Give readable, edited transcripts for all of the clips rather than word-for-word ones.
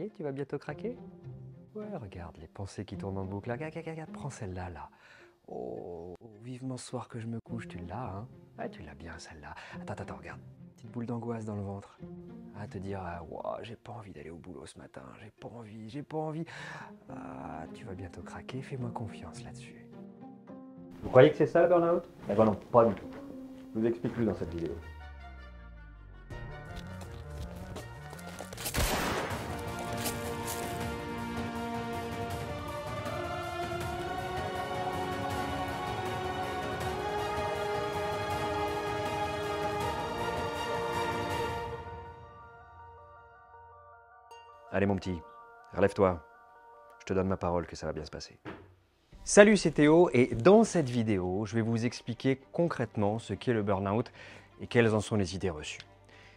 allez, tu vas bientôt craquer? Ouais, regarde les pensées qui tournent en boucle. Regarde, regarde, regarde, prends celle-là, là. Oh, vivement ce soir que je me couche, tu l'as, hein? Ouais, tu l'as bien, celle-là. Attends, attends, regarde. Petite boule d'angoisse dans le ventre. À te dire, ah, ouah, j'ai pas envie d'aller au boulot ce matin, j'ai pas envie, j'ai pas envie. Ah, tu vas bientôt craquer, fais-moi confiance là-dessus. Vous croyez que c'est ça le burn-out? Eh ben non, pas du tout. Je vous explique plus dans cette vidéo. Allez mon petit, relève-toi. Je te donne ma parole que ça va bien se passer. Salut, c'est Théo et dans cette vidéo, je vais vous expliquer concrètement ce qu'est le burn-out et quelles en sont les idées reçues.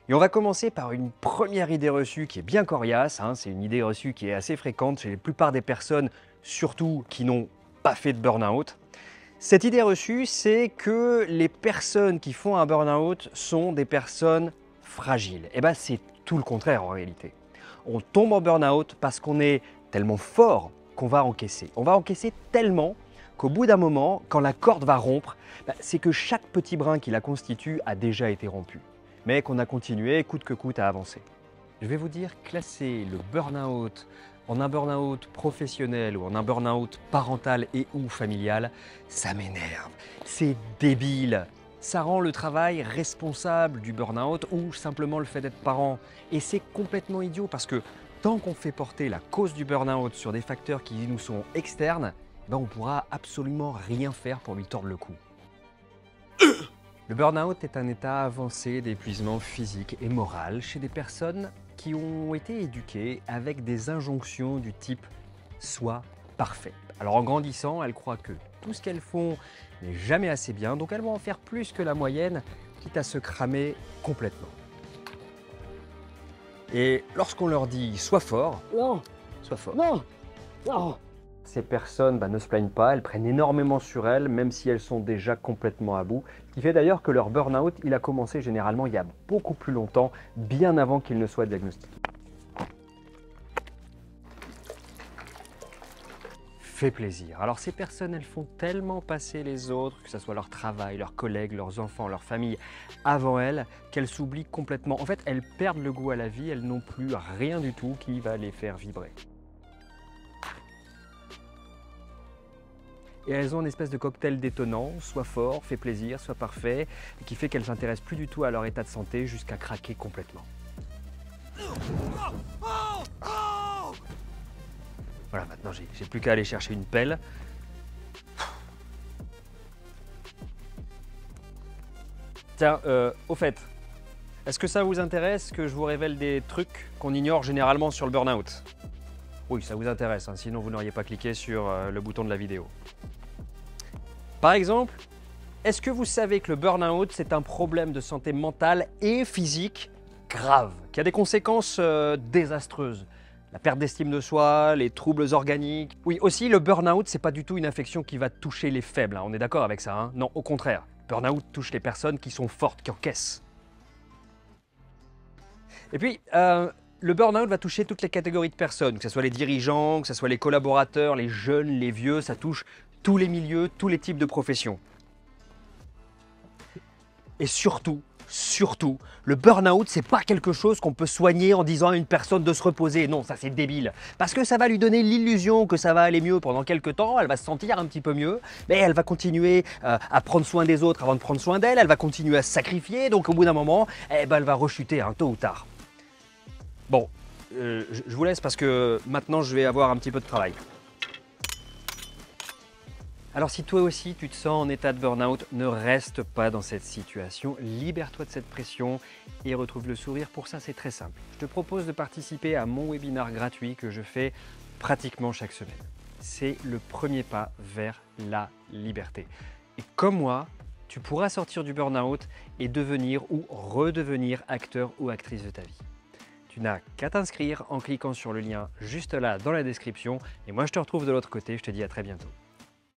Et on va commencer par une première idée reçue qui est bien coriace, hein. C'est une idée reçue qui est assez fréquente chez la plupart des personnes, surtout qui n'ont pas fait de burn-out. Cette idée reçue, c'est que les personnes qui font un burn-out sont des personnes fragiles. Et bien c'est tout le contraire en réalité. On tombe en burn-out parce qu'on est tellement fort qu'on va encaisser. On va encaisser tellement qu'au bout d'un moment, quand la corde va rompre, c'est que chaque petit brin qui la constitue a déjà été rompu, mais qu'on a continué coûte que coûte à avancer. Je vais vous dire, classer le burn-out en un burn-out professionnel ou en un burn-out parental et ou familial, ça m'énerve. C'est débile. Ça rend le travail responsable du burn-out ou simplement le fait d'être parent. Et c'est complètement idiot parce que tant qu'on fait porter la cause du burn-out sur des facteurs qui nous sont externes, on ne pourra absolument rien faire pour lui tordre le cou. Le burn-out est un état avancé d'épuisement physique et moral chez des personnes qui ont été éduquées avec des injonctions du type « sois parfait ». Alors en grandissant, elles croient que tout ce qu'elles font n'est jamais assez bien, donc elles vont en faire plus que la moyenne, quitte à se cramer complètement. Et lorsqu'on leur dit « sois fort », Non, sois fort. non, non. Ces personnes ne se plaignent pas, elles prennent énormément sur elles, même si elles sont déjà complètement à bout. Ce qui fait d'ailleurs que leur burn-out, il a commencé généralement il y a beaucoup plus longtemps, bien avant qu'il ne soit diagnostiqué. Fait plaisir. Alors ces personnes, elles font tellement passer les autres, que ce soit leur travail, leurs collègues, leurs enfants, leur famille, avant elles, qu'elles s'oublient complètement. En fait, elles perdent le goût à la vie, elles n'ont plus rien du tout qui va les faire vibrer. Et elles ont une espèce de cocktail détonnant, soit fort, fait plaisir, soit parfait, et qui fait qu'elles ne s'intéressent plus du tout à leur état de santé jusqu'à craquer complètement. Voilà, maintenant j'ai plus qu'à aller chercher une pelle. Tiens, au fait, est-ce que ça vous intéresse que je vous révèle des trucs qu'on ignore généralement sur le burn-out? Oui, ça vous intéresse, hein, sinon vous n'auriez pas cliqué sur le bouton de la vidéo. Par exemple, est-ce que vous savez que le burn-out, c'est un problème de santé mentale et physique grave, qui a des conséquences désastreuses? La perte d'estime de soi, les troubles organiques. Oui, aussi, le burn-out, c'est pas du tout une infection qui va toucher les faibles, hein, on est d'accord avec ça, hein? Non, au contraire. Le burn-out touche les personnes qui sont fortes, qui encaissent. Et puis, le burn-out va toucher toutes les catégories de personnes, que ce soit les dirigeants, que ce soit les collaborateurs, les jeunes, les vieux, ça touche tous les milieux, tous les types de professions. Et surtout, le burn-out, c'est pas quelque chose qu'on peut soigner en disant à une personne de se reposer. Non, ça c'est débile. Parce que ça va lui donner l'illusion que ça va aller mieux pendant quelques temps, elle va se sentir un petit peu mieux, mais elle va continuer à prendre soin des autres avant de prendre soin d'elle, elle va continuer à se sacrifier, donc au bout d'un moment, elle va rechuter, hein, tôt ou tard. Bon, je vous laisse parce que maintenant je vais avoir un petit peu de travail. Alors si toi aussi tu te sens en état de burn-out, ne reste pas dans cette situation, libère-toi de cette pression et retrouve le sourire. Pour ça, c'est très simple. Je te propose de participer à mon webinaire gratuit que je fais pratiquement chaque semaine. C'est le premier pas vers la liberté. Et comme moi, tu pourras sortir du burn-out et devenir ou redevenir acteur ou actrice de ta vie. Tu n'as qu'à t'inscrire en cliquant sur le lien juste là dans la description. Et moi, je te retrouve de l'autre côté. Je te dis à très bientôt.